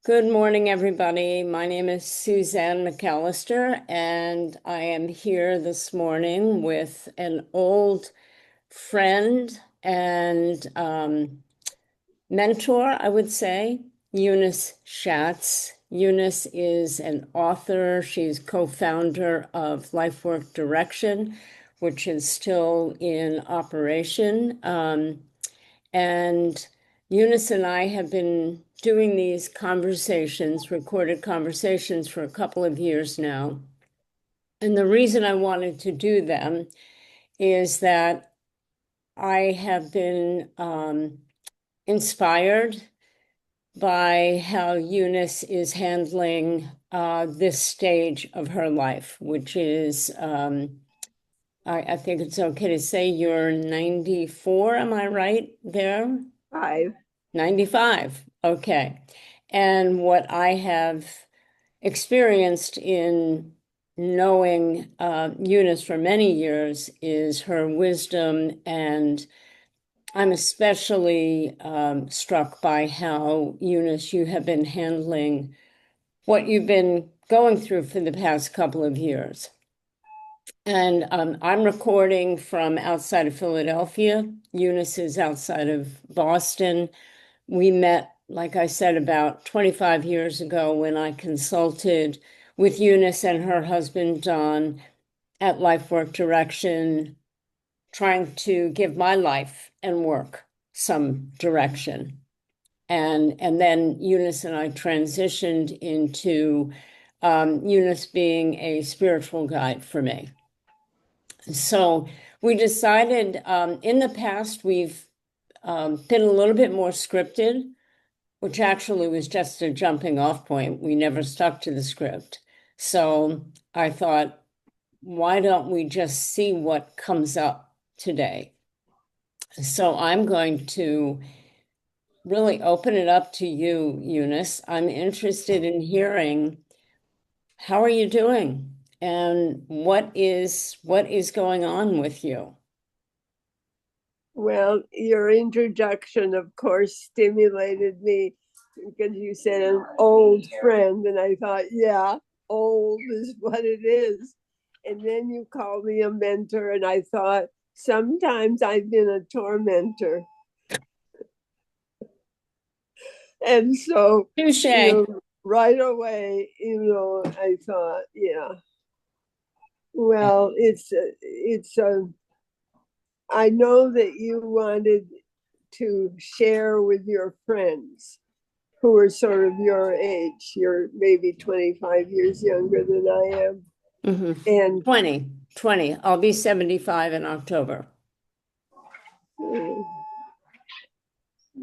Good morning, everybody. My name is Suzanne McAllister, and I am here this morning with an old friend and mentor, I would say, Eunice Schatz. Eunice is an author. She's co-founder of Lifework Direction, which is still in operation. And Eunice and I have been doing these conversations, recorded conversations, for a couple of years now. And the reason I wanted to do them is that I have been inspired by how Eunice is handling this stage of her life, which is, I think it's okay to say you're 94, am I right there? 5. 95. Okay. And what I have experienced in knowing Eunice for many years is her wisdom. And I'm especially struck by how, Eunice, you have been handling what you've been going through for the past couple of years. And I'm recording from outside of Philadelphia. Eunice is outside of Boston. We met, like I said, about 25 years ago when I consulted with Eunice and her husband, Don, at Lifework Direction, trying to give my life and work some direction. And then Eunice and I transitioned into Eunice being a spiritual guide for me. So we decided in the past, we've been a little bit more scripted, which actually was just a jumping off point. We never stuck to the script. So I thought, why don't we just see what comes up today? So I'm going to really open it up to you, Eunice. I'm interested in hearing, how are you doing? And what is going on with you? Well, your introduction, of course, stimulated me because you said an old friend, and I thought, yeah, old is what it is. And then you called me a mentor, and I thought, sometimes I've been a tormentor. And so, Touche. right away, I thought, yeah, Yeah. well, I know that you wanted to share with your friends who are sort of your age. You're maybe 25 years younger than I am. Mhm. And 20. I'll be 75 in October. uh,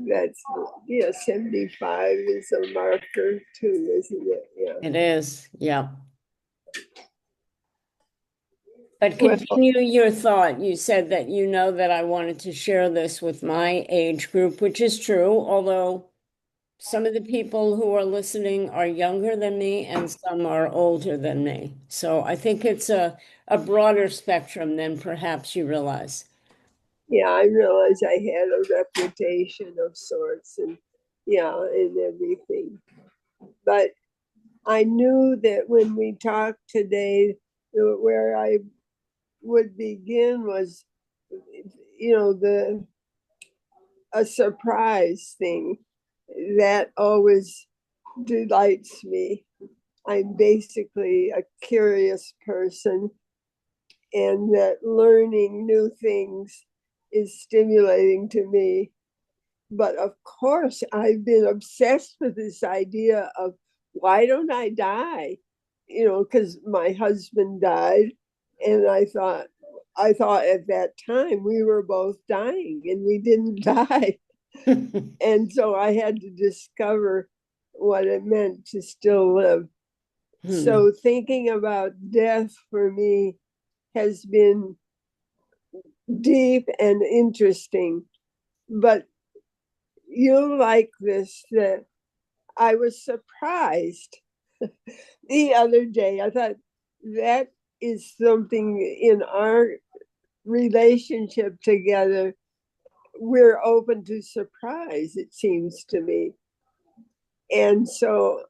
that's, yeah, 75 is a marker too, isn't it? Yeah. It is, yeah. But Well, continue your thought. You said that you know that I wanted to share this with my age group, which is true, although some of the people who are listening are younger than me and some are older than me. So I think it's a broader spectrum than perhaps you realize. yeah, I realized I had a reputation of sorts and, yeah, and everything. But I knew that when we talked today, where I would begin was, the a surprise thing that always delights me. I'm basically a curious person, and that learning new things is stimulating to me. But of course, I've been obsessed with this idea of, why don't I die? Because my husband died, and I thought at that time we were both dying and we didn't die. And so I had to discover what it meant to still live. Hmm. So thinking about death for me has been deep and interesting. But you like this, that I was surprised the other day. I thought that is something in our relationship together. We're open to surprise, it seems to me. And so,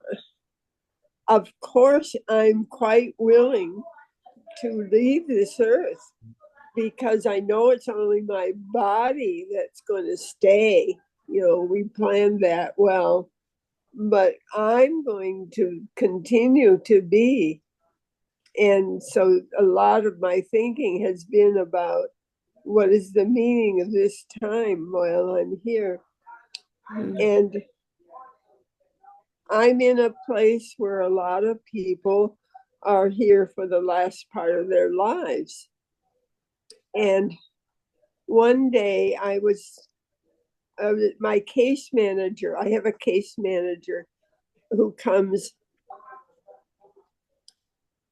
of course, I'm quite willing to leave this earth because I know it's only my body that's going to stay. We planned that well, but I'm going to continue to be. And so a lot of my thinking has been about what is the meaning of this time while I'm here. And I'm in a place where a lot of people are here for the last part of their lives. And one day my case manager, I have a case manager who comes,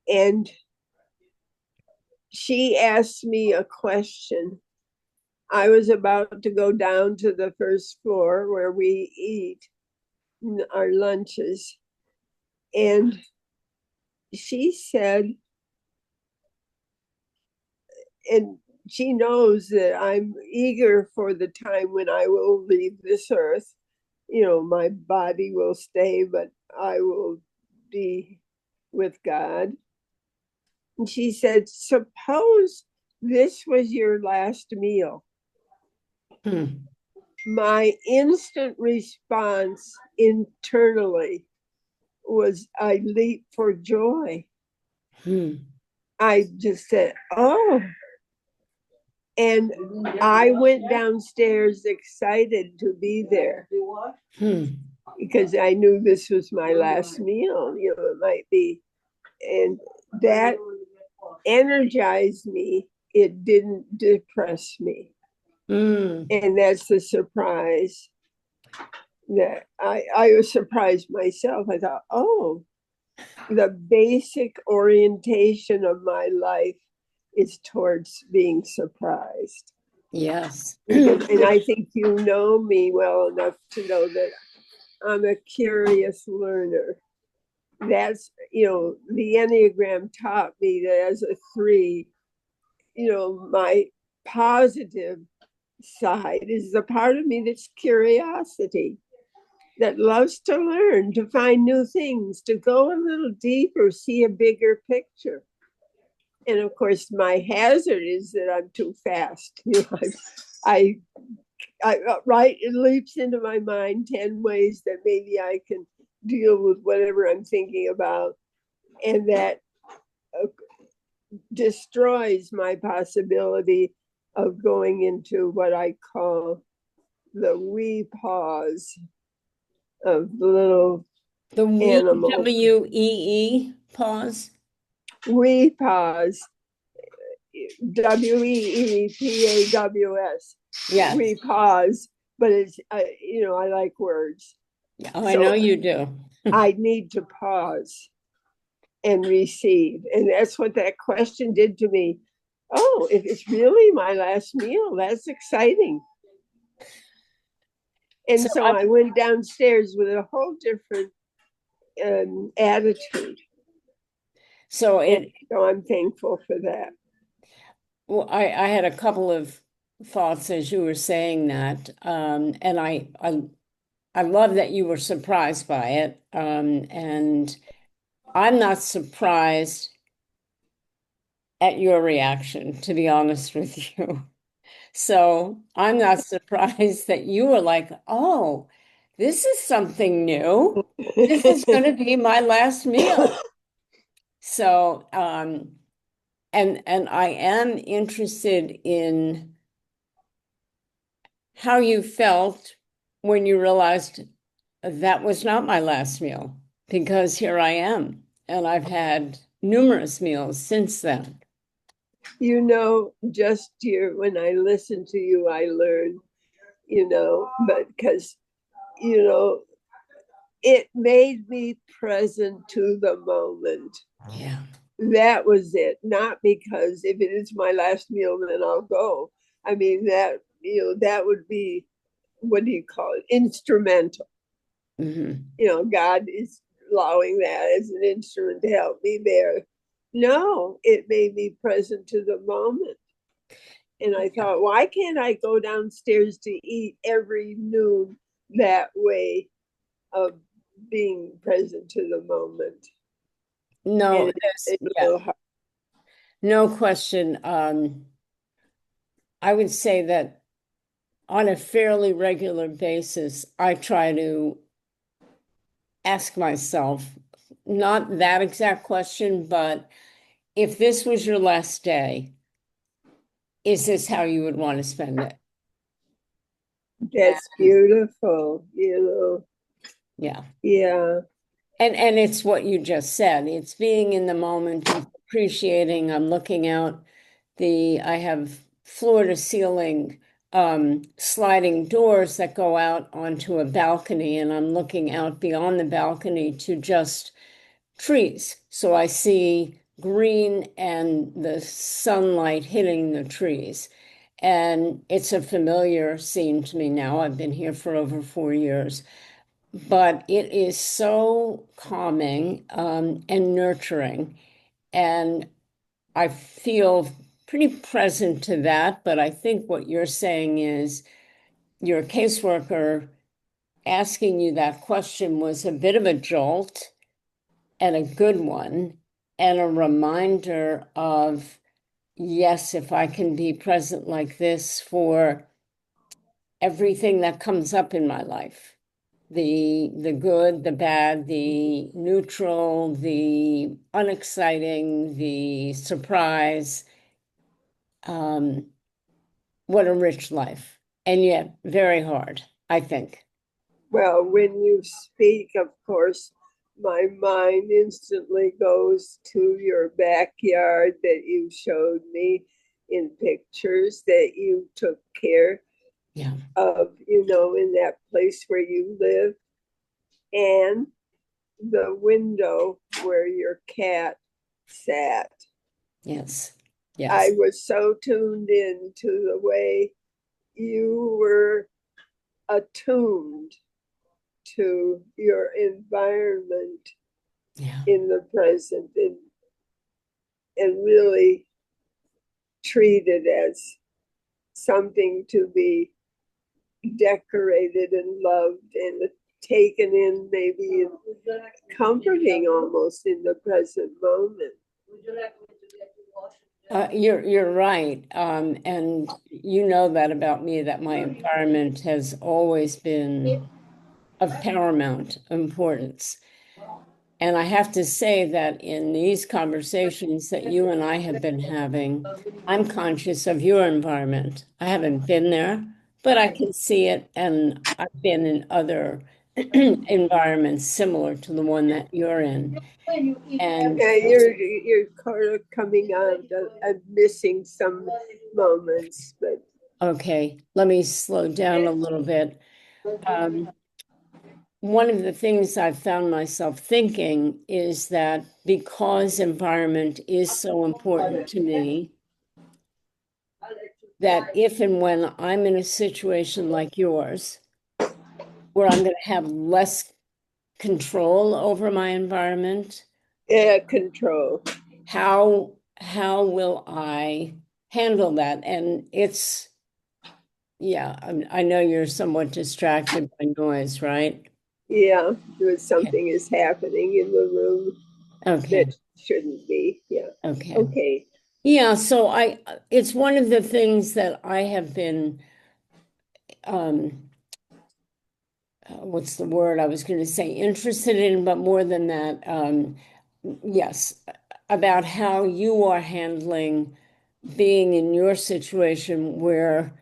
and she asked me a question. I was about to go down to the first floor where we eat our lunches. And she said, and she knows that I'm eager for the time when I will leave this earth. My body will stay, but I will be with God. And she said, suppose this was your last meal. My instant response internally was I leaped for joy. I just said, oh. And I went downstairs excited to be there because I knew this was my last meal, it might be. And that energized me. It didn't depress me. And that's the surprise that I was surprised myself. I thought, oh, the basic orientation of my life is towards being surprised. Yes. And I think you know me well enough to know that I'm a curious learner. That's, the Enneagram taught me that as a 3, my positive side is the part of me that's curiosity, that loves to learn, to find new things, to go a little deeper, see a bigger picture. And of course, my hazard is that I'm too fast. I right, it leaps into my mind 10 ways that maybe I can deal with whatever I'm thinking about, and that destroys my possibility of going into what I call the wee paws of the little The animal. WEE pause. Wee paws, WEEPAWS. Yes. We pause, but it's I like words. Oh, I know you do. I need to pause and receive, and that's what that question did to me. Oh, if it's really my last meal, that's exciting. And so I went downstairs with a whole different attitude. So I'm thankful for that. Well, I had a couple of thoughts as you were saying that, and I love that you were surprised by it, and I'm not surprised at your reaction, to be honest with you. So I'm not surprised that you were like, "Oh, this is something new. This is going to be my last meal." So, and I am interested in how you felt when you realized that was not my last meal, because here I am, and I've had numerous meals since then. Just here, when I listen to you, I learn, but because, it made me present to the moment. Yeah. That was it. Not because if it is my last meal, then I'll go. I mean, that would be, what do you call it? Instrumental. God is allowing that as an instrument to help me there. No, it made me present to the moment. And I thought, why can't I go downstairs to eat every noon that way of being present to the moment. No, And there's, it's a yeah, little hard. no question. I would say that on a fairly regular basis, I try to ask myself, not that exact question, but if this was your last day, is this how you would want to spend it? That's beautiful, Yeah. Yeah. And it's what you just said. It's being in the moment, it's appreciating. I'm looking out I have floor to ceiling sliding doors that go out onto a balcony, and I'm looking out beyond the balcony to just trees. So I see green and the sunlight hitting the trees. And it's a familiar scene to me now. I've been here for over 4 years, but it is so calming and nurturing. And I feel pretty present to that. But I think what you're saying is your caseworker asking you that question was a bit of a jolt and a good one, and a reminder of, yes, if I can be present like this for everything that comes up in my life, the good, the bad, the neutral, the unexciting, the surprise, um, what a rich life. And yet very hard, I think. Well, when you speak, of course, my mind instantly goes to your backyard that you showed me in pictures that you took care Yeah. of, in that place where you live, and the window where your cat sat. Yes. I Yes. was so tuned in to the way you were attuned to your environment Yeah. in the present, and really treat it as something to be decorated and loved and taken in, maybe comforting almost in the present moment. You're right. And you know that about me, that my environment has always been of paramount importance. And I have to say that in these conversations that you and I have been having, I'm conscious of your environment. I haven't been there, but I can see it, and I've been in other environments similar to the one that you're in. And Yeah, you're kind of coming on. I'm missing some moments, but okay, let me slow down a little bit. Um, One of the things I've found myself thinking is that because environment is so important to me, that if and when I'm in a situation like yours, where I'm going to have less control over my environment, yeah, control. how will I handle that? And it's, yeah, I know you're somewhat distracted by noise, right? Yeah, Okay. something is happening in the room Okay. that shouldn't be. Yeah. Okay. Okay. Yeah, so it's one of the things that I have been, um, what's the word I was going to say, interested in, but more than that, yes, about how you are handling being in your situation where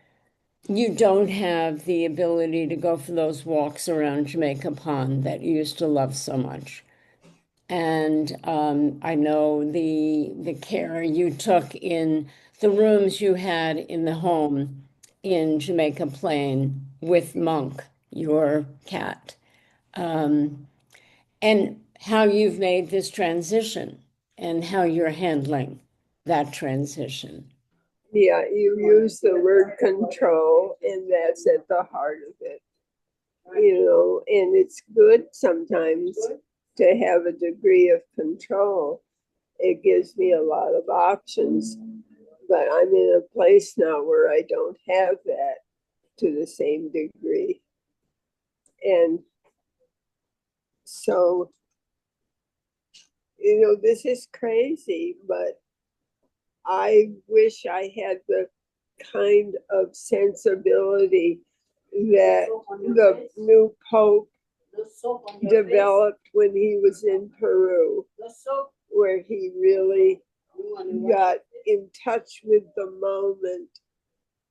you don't have the ability to go for those walks around Jamaica Pond that you used to love so much. And I know the care you took in the rooms you had in the home in Jamaica Plain with Monk, your cat, um, and how you've made this transition and how you're handling that transition. Yeah, you use the word control, and that's at the heart of it. And it's good sometimes to have a degree of control. It gives me a lot of options, but I'm in a place now where I don't have that to the same degree. And So, this is crazy, but I wish I had the kind of sensibility that the new Pope developed when he was in Peru, where he really got in touch with the moment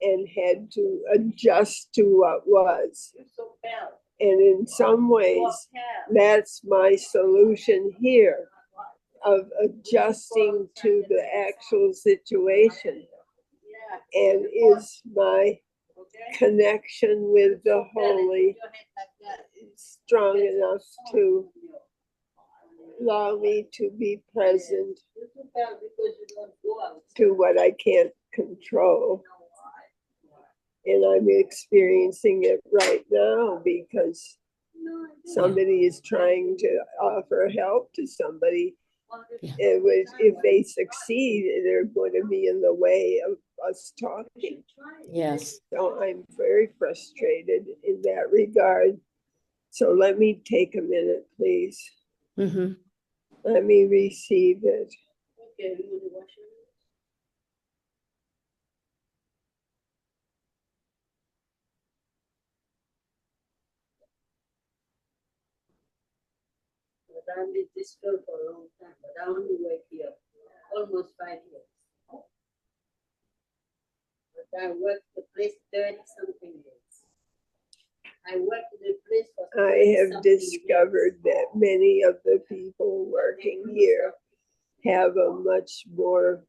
and had to adjust to what was. And in some ways, that's my solution here of adjusting to the actual situation, and is my connection with the holy strong enough to allow me to be present to what I can't control. And I'm experiencing it right now because somebody is trying to offer help to somebody. Yeah. If they succeed, they're going to be in the way of us talking. Yes. So I'm very frustrated in that regard. So let me take a minute, please. Mm-hmm. Let me receive it. But I'm with this girl for a long time, but I only work here almost 5 years. But I worked the place 30 something years. I worked the place for I have discovered that many of the people working here have a much more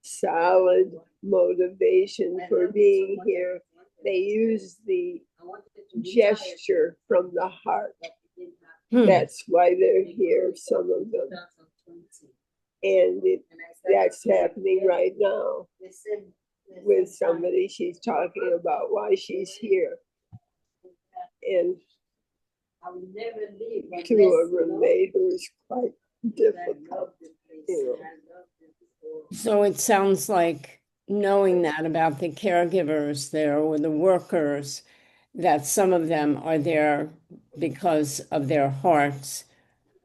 solid motivation for being here. They use the gesture from the heart. That's why they're here, some of them. And that's happening right now with somebody. She's talking about why she's here. And to a roommate who's quite difficult, So it sounds like knowing that about the caregivers there or the workers, that some of them are there because of their hearts.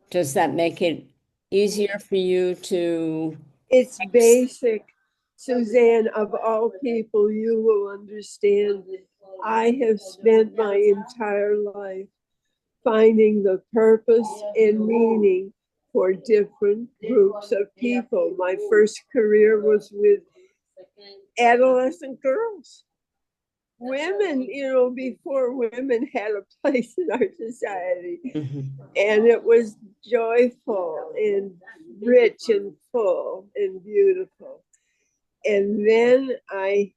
Does that make it easier for you to? It's basic. Suzanne, of all people, you will understand. I have spent my entire life finding the purpose and meaning for different groups of people. My first career was with adolescent girls. Women, before women had a place in our society. Mm-hmm. And it was joyful and rich and full and beautiful. And then I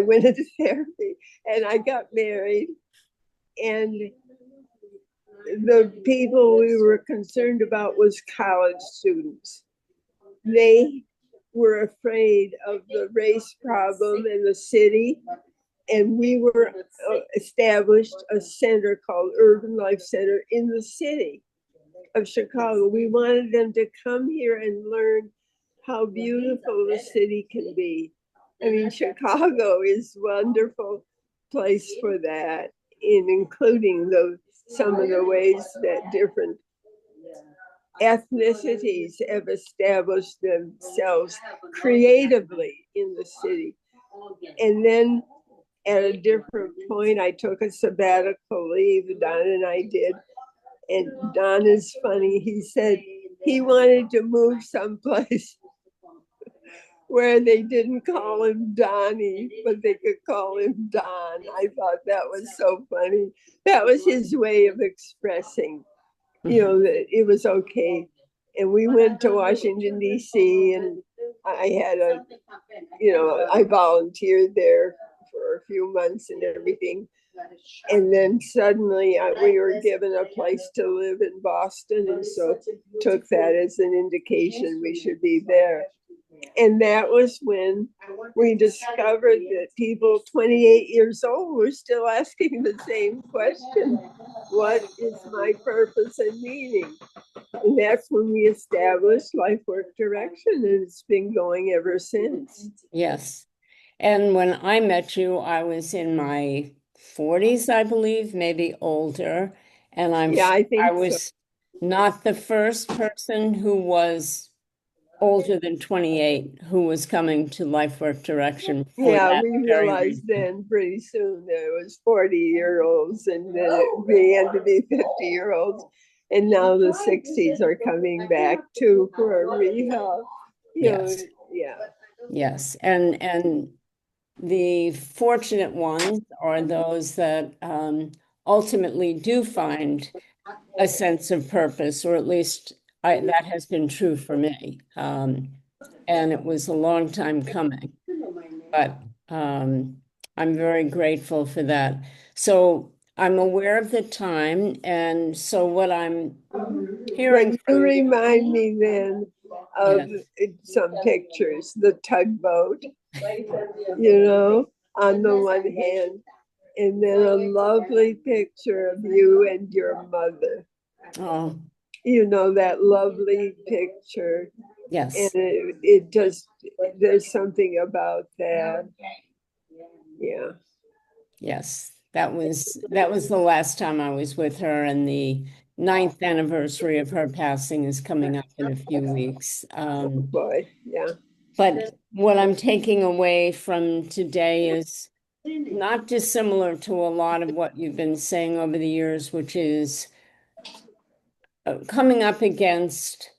went into therapy and I got married, and the people we were concerned about was college students. They were afraid of the race problem in the city, and we were established a center called Urban Life Center in the city of Chicago. We wanted them to come here and learn how beautiful the city can be. I mean, Chicago is a wonderful place for that, in including some of the ways that different ethnicities have established themselves creatively in the city. And then at a different point, I took a sabbatical leave, Don and I did. And Don is funny. He said he wanted to move someplace where they didn't call him Donnie, but they could call him Don. I thought that was so funny. That was his way of expressing, that it was okay. And we went to Washington, D.C., and I had I volunteered there for a few months and everything. And then suddenly we were given a place to live in Boston, and so took that as an indication we should be there. And that was when we discovered that people 28 years old were still asking the same question: what is my purpose and meaning? And that's when we established Life Work Direction, and it's been going ever since. Yes. And when I met you, I was in my 40s, I believe, maybe older. And Yeah, I I think so. was not the first person who was older than 28 who was coming to Life Work Direction for Yeah, that we very realized reason. then pretty soon that it was 40-year-olds and then it began to be 50-year-olds. And now the 60s are coming back too for a rehab. You know, Yes, yeah. yes. And the fortunate ones are those that ultimately do find a sense of purpose, or at least that has been true for me. And it was a long time coming, but I'm very grateful for that. So I'm aware of the time, and so what I'm hearing Can you from you, remind me then of yes, some pictures? The tugboat, on the one hand, and then a lovely picture of you and your mother. oh, That lovely picture. And yes, it just, there's something about that. Yeah. yes, that was the last time I was with her, and the ninth anniversary of her passing is coming up in a few weeks. Boy, yeah. But what I'm taking away from today is not dissimilar to a lot of what you've been saying over the years, which is coming up against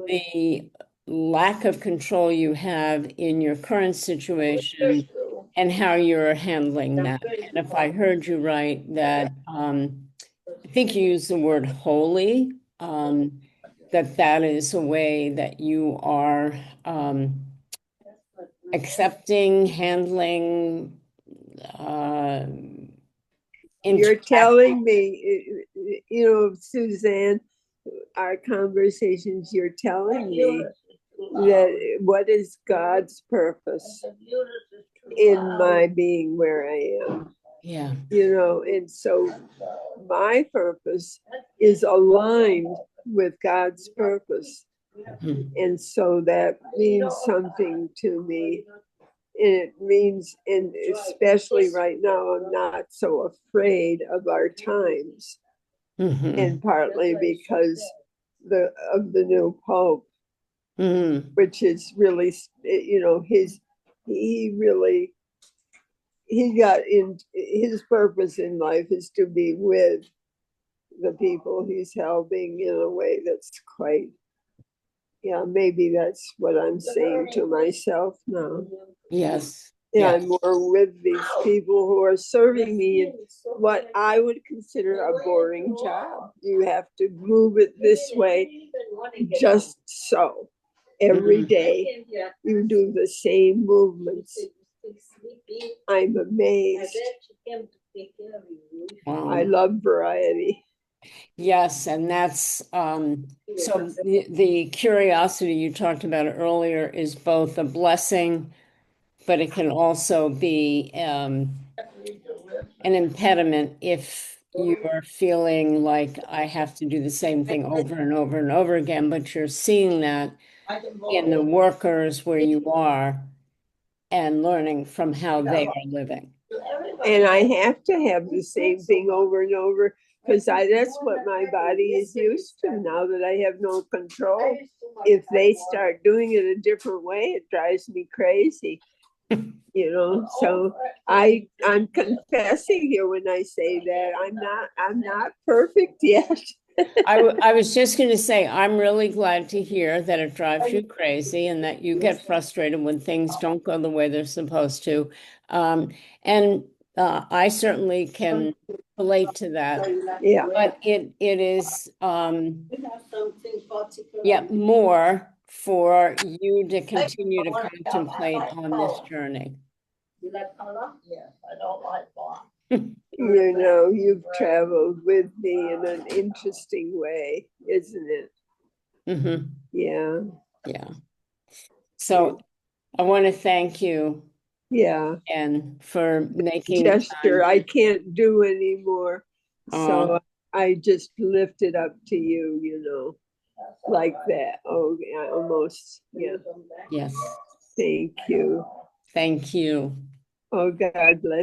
the lack of control you have in your current situation and how you're handling that. And if I heard you right, that I think you used the word holy, that is a way that you are accepting, handling, uh, You're interacting. telling me, Suzanne, our conversations, you're telling me that what is God's purpose in my being where I am, Yeah. and so my purpose is aligned with God's purpose. Hmm. And so that means something to me. And it means, and especially right now, I'm not so afraid of our times, Hmm. and partly because of the new Pope, Hmm. which is really, he really, he got in, his purpose in life is to be with the people he's helping in a way that's quite, yeah, maybe that's what I'm saying to myself now. Yes. Yeah, Yes. I'm more with these people who are serving me in what I would consider a boring job. You have to move it this way, just so. Every Mhm. day you do the same movements. I'm amazed. I Wow. love variety. Yes, and that's so the curiosity you talked about earlier is both a blessing, but it can also be an impediment if you're feeling like I have to do the same thing over and over and over again, but you're seeing that in the workers where you are and learning from how they are living. And I have to have the same thing over and over because that's what my body is used to now that I have no control. If they start doing it a different way, it drives me crazy. So I'm confessing here when I say that I'm not perfect yet. I was just going to say, I'm really glad to hear that it drives you crazy and that you get frustrated when things don't go the way they're supposed to. And I certainly can relate to that. Yeah. But it is yeah, more for you to continue to contemplate on this journey. You've traveled with me in an interesting way, isn't it? Hmm. Yeah. Yeah. So I want to thank you Yeah. and for making Gesture time. I can't do anymore. So Oh, I just lift it up to you, like that. Oh, yeah, almost. Yeah. yes. Thank you. Thank you. Oh, God bless.